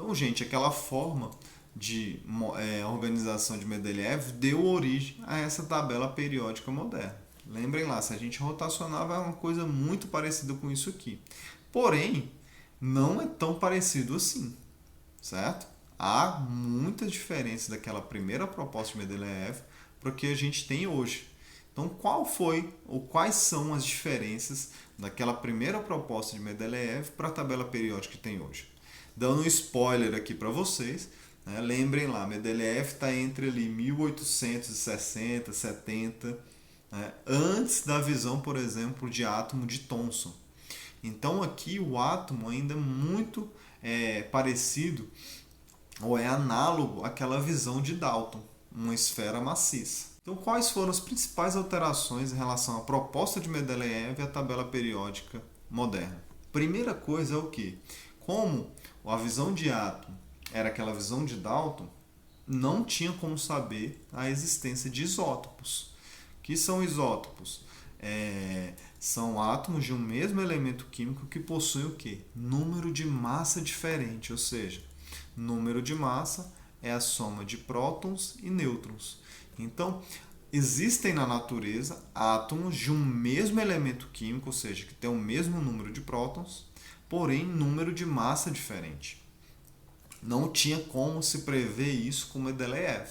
Então, gente, aquela forma de organização de Mendeleev deu origem a essa tabela periódica moderna. Lembrem lá, se a gente rotacionava é uma coisa muito parecida com isso aqui. Porém, não é tão parecido assim, certo? Há muita diferença daquela primeira proposta de Mendeleev para o que a gente tem hoje. Então, qual foi ou quais são as diferenças daquela primeira proposta de Mendeleev para a tabela periódica que tem hoje? Dando um spoiler aqui para vocês, né? Lembrem lá, Mendeleev está entre ali 1860, 70, né? Antes da visão, por exemplo, de átomo de Thomson. Então aqui o átomo ainda é muito parecido ou é análogo àquela visão de Dalton, uma esfera maciça. Então, quais foram as principais alterações em relação à proposta de Mendeleev e à tabela periódica moderna? Primeira coisa é o que? Como a visão de átomo era aquela visão de Dalton, não tinha como saber a existência de isótopos. O que são isótopos? São átomos de um mesmo elemento químico que possuem o quê? Número de massa diferente, ou seja, número de massa é a soma de prótons e nêutrons. Então, existem na natureza átomos de um mesmo elemento químico, ou seja, que tem o mesmo número de prótons, porém número de massa diferente. Não tinha como se prever isso com Mendeleev,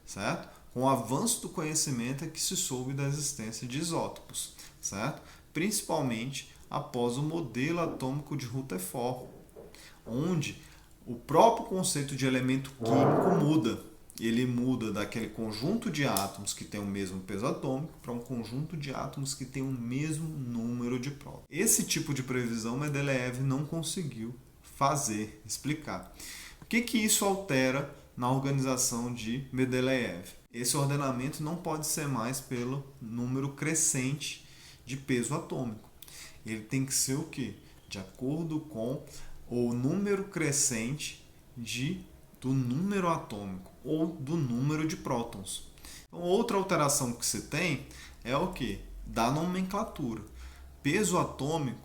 certo? Com o avanço do conhecimento é que se soube da existência de isótopos, certo? Principalmente após o modelo atômico de Rutherford, onde o próprio conceito de elemento químico muda. Ele muda daquele conjunto de átomos que tem o mesmo peso atômico para um conjunto de átomos que tem o mesmo número de prótons. Esse tipo de previsão Mendeleev não conseguiu fazer, explicar. O que isso altera na organização de Mendeleev? Esse ordenamento não pode ser mais pelo número crescente de peso atômico. Ele tem que ser o quê? De acordo com o número crescente do número atômico ou do número de prótons. Então, outra alteração que se tem é o quê? Da nomenclatura. Peso atômico,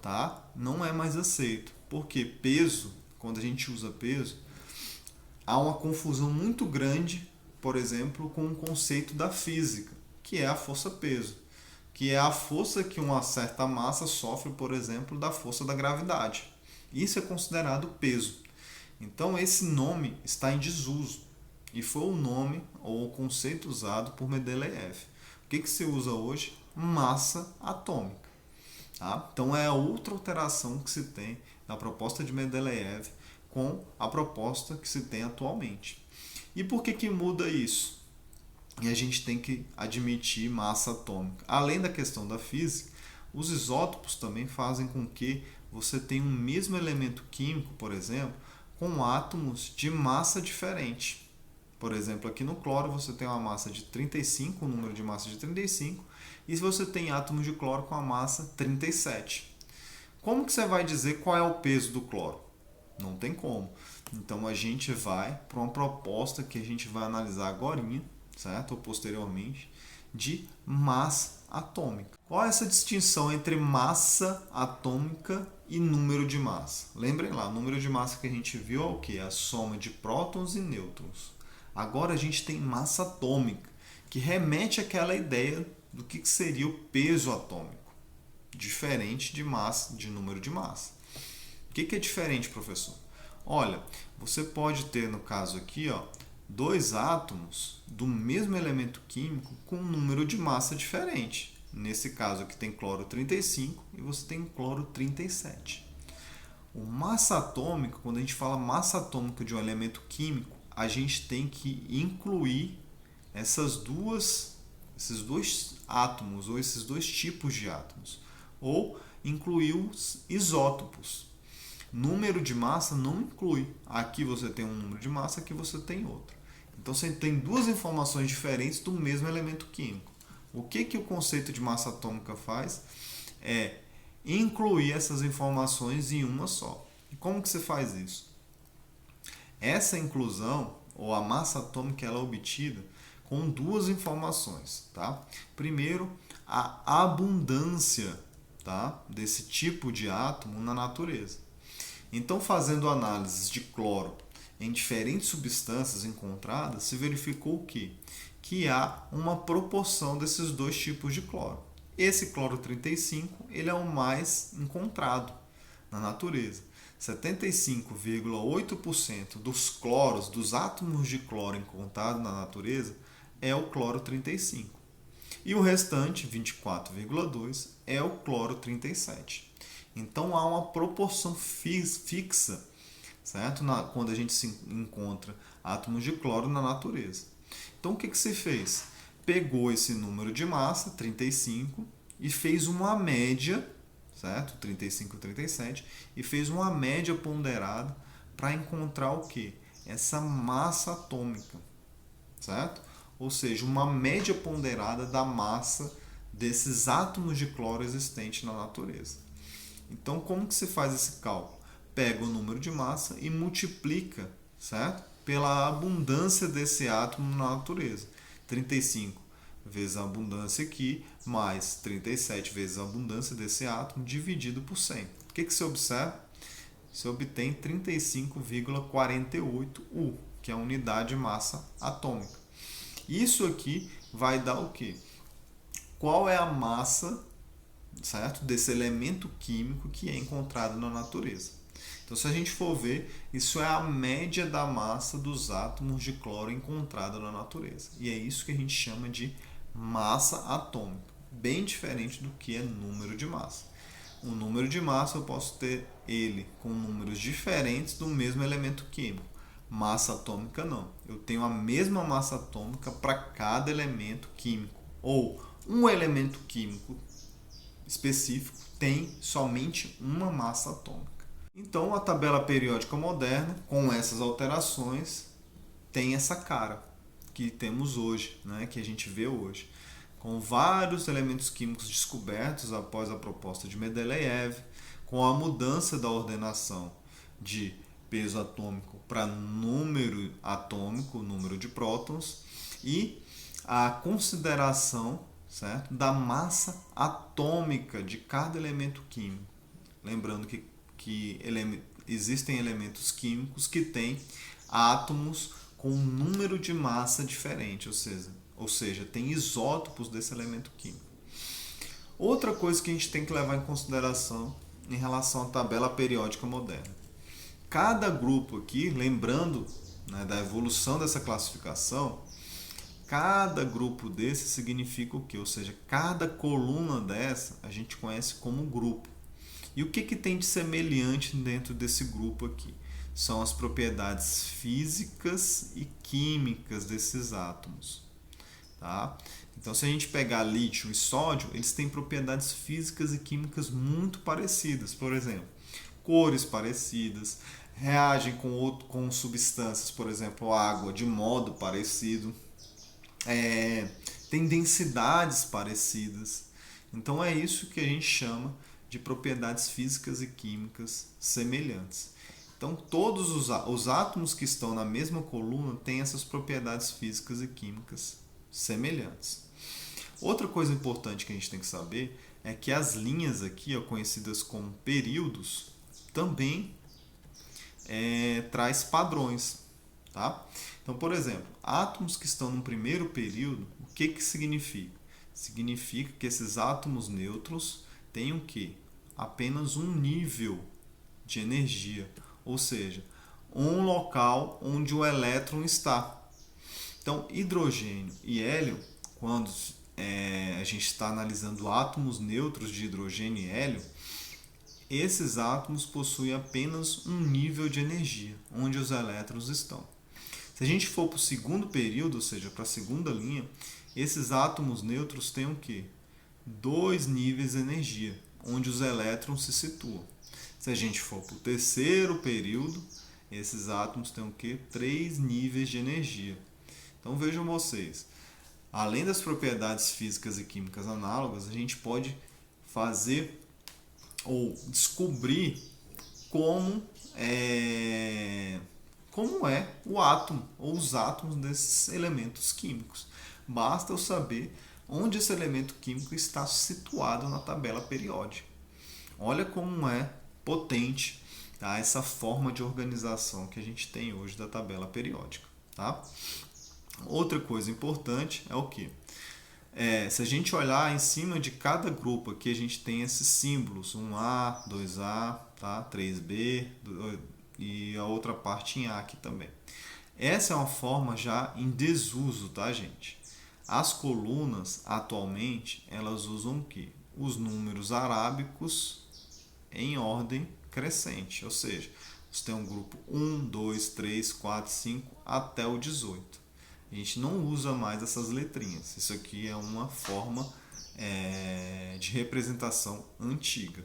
tá? Não é mais aceito. Porque peso, quando a gente usa peso, há uma confusão muito grande, por exemplo, com o conceito da física, que é a força-peso, que é a força que uma certa massa sofre, por exemplo, da força da gravidade. Isso é considerado peso. Então esse nome está em desuso e foi o nome ou o conceito usado por Mendeleev. O que se usa hoje? Massa atômica. Tá? Então é a outra alteração que se tem na proposta de Mendeleev com a proposta que se tem atualmente. E por que muda isso? E a gente tem que admitir massa atômica. Além da questão da física, os isótopos também fazem com que você tenha um mesmo elemento químico, por exemplo, com átomos de massa diferente. Por exemplo, aqui no cloro você tem uma massa de 35, um número de massa de 35, e se você tem átomos de cloro com a massa 37. Como que você vai dizer qual é o peso do cloro? Não tem como. Então a gente vai para uma proposta que a gente vai analisar agora, certo? Ou posteriormente, de massa atômica. Qual é essa distinção entre massa atômica e número de massa? Lembrem lá, o número de massa que a gente viu é o quê? A soma de prótons e nêutrons. Agora a gente tem massa atômica, que remete àquela ideia do que seria o peso atômico, diferente de massa, de número de massa. O que é diferente, professor? Olha, você pode ter no caso aqui, dois átomos do mesmo elemento químico com um número de massa diferente. Nesse caso aqui tem cloro 35 e você tem cloro 37. O massa atômica, quando a gente fala massa atômica de um elemento químico, a gente tem que incluir esses dois átomos ou esses dois tipos de átomos, ou incluir os isótopos. Número de massa não inclui. Aqui você tem um número de massa, aqui você tem outro. Então você tem duas informações diferentes do mesmo elemento químico. O que o conceito de massa atômica faz? É incluir essas informações em uma só. E como que você faz isso? Essa inclusão, ou a massa atômica, ela é obtida com duas informações. Tá? Primeiro, a abundância, tá, desse tipo de átomo na natureza. Então, fazendo análises de cloro em diferentes substâncias encontradas, se verificou o quê? Que há uma proporção desses dois tipos de cloro. Esse cloro 35 ele é o mais encontrado na natureza. 75,8% dos cloros, dos átomos de cloro encontrados na natureza, é o cloro 35. E o restante, 24,2%, é o cloro 37. Então há uma proporção fixa, certo? Quando a gente se encontra átomos de cloro na natureza. Então o que se fez? Pegou esse número de massa, 35, e fez uma média, certo? 35 e 37, e fez uma média ponderada para encontrar o quê? Essa massa atômica, certo? Ou seja, uma média ponderada da massa desses átomos de cloro existentes na natureza. Então, como que se faz esse cálculo? Pega o número de massa e multiplica, certo? Pela abundância desse átomo na natureza. 35 vezes a abundância aqui, mais 37 vezes a abundância desse átomo, dividido por 100. O que se observa? Se obtém 35,48 U, que é a unidade de massa atômica. Isso aqui vai dar o quê? Qual é a massa, certo, desse elemento químico que é encontrado na natureza. Então, se a gente for ver, isso é a média da massa dos átomos de cloro encontrado na natureza. E é isso que a gente chama de massa atômica, bem diferente do que é número de massa. O número de massa eu posso ter ele com números diferentes do mesmo elemento químico. Massa atômica não. Eu tenho a mesma massa atômica para cada elemento químico. Ou um elemento químico específico tem somente uma massa atômica. Então, a tabela periódica moderna, com essas alterações, tem essa cara que temos hoje, né, que a gente vê hoje, com vários elementos químicos descobertos após a proposta de Mendeleev, com a mudança da ordenação de peso atômico para número atômico, número de prótons, e a consideração, certo, da massa atômica de cada elemento químico. Lembrando que existem elementos químicos que têm átomos com um número de massa diferente, ou seja, tem isótopos desse elemento químico. Outra coisa que a gente tem que levar em consideração em relação à tabela periódica moderna. Cada grupo aqui, lembrando, né, da evolução dessa classificação, cada grupo desse significa o quê? Ou seja, cada coluna dessa a gente conhece como grupo. E o que tem de semelhante dentro desse grupo aqui? São as propriedades físicas e químicas desses átomos. Tá? Então, se a gente pegar lítio e sódio, eles têm propriedades físicas e químicas muito parecidas. Por exemplo, cores parecidas, reagem com substâncias, por exemplo, água, de modo parecido, tem densidades parecidas. Então, é isso que a gente chama de propriedades físicas e químicas semelhantes. Então, todos os átomos que estão na mesma coluna têm essas propriedades físicas e químicas semelhantes. Outra coisa importante que a gente tem que saber é que as linhas aqui, conhecidas como períodos, também traz padrões. Tá? Então, por exemplo, átomos que estão no primeiro período, o que significa? Significa que esses átomos nêutrons têm o quê? Apenas um nível de energia, ou seja, um local onde o elétron está. Então, hidrogênio e hélio, quando a gente está analisando átomos neutros de hidrogênio e hélio, esses átomos possuem apenas um nível de energia, onde os elétrons estão. Se a gente for para o segundo período, ou seja, para a segunda linha, esses átomos neutros têm o quê? 2 níveis de energia, onde os elétrons se situam. Se a gente for para o terceiro período, esses átomos têm o quê? 3 níveis de energia. Então vejam vocês, além das propriedades físicas e químicas análogas, a gente pode fazer ou descobrir como é o átomo ou os átomos desses elementos químicos. Basta eu saber onde esse elemento químico está situado na tabela periódica. Olha como é potente tá? Essa forma de organização que a gente tem hoje da tabela periódica, tá? Outra coisa importante é o que? Se a gente olhar em cima de cada grupo aqui, a gente tem esses símbolos, 1A, 2A, tá? 3B e a outra parte em A aqui também. Essa é uma forma já em desuso, tá, gente? As colunas, atualmente, elas usam o quê? Os números arábicos em ordem crescente, ou seja, você tem um grupo 1, 2, 3, 4, 5 até o 18. A gente não usa mais essas letrinhas. Isso aqui é uma forma de representação antiga.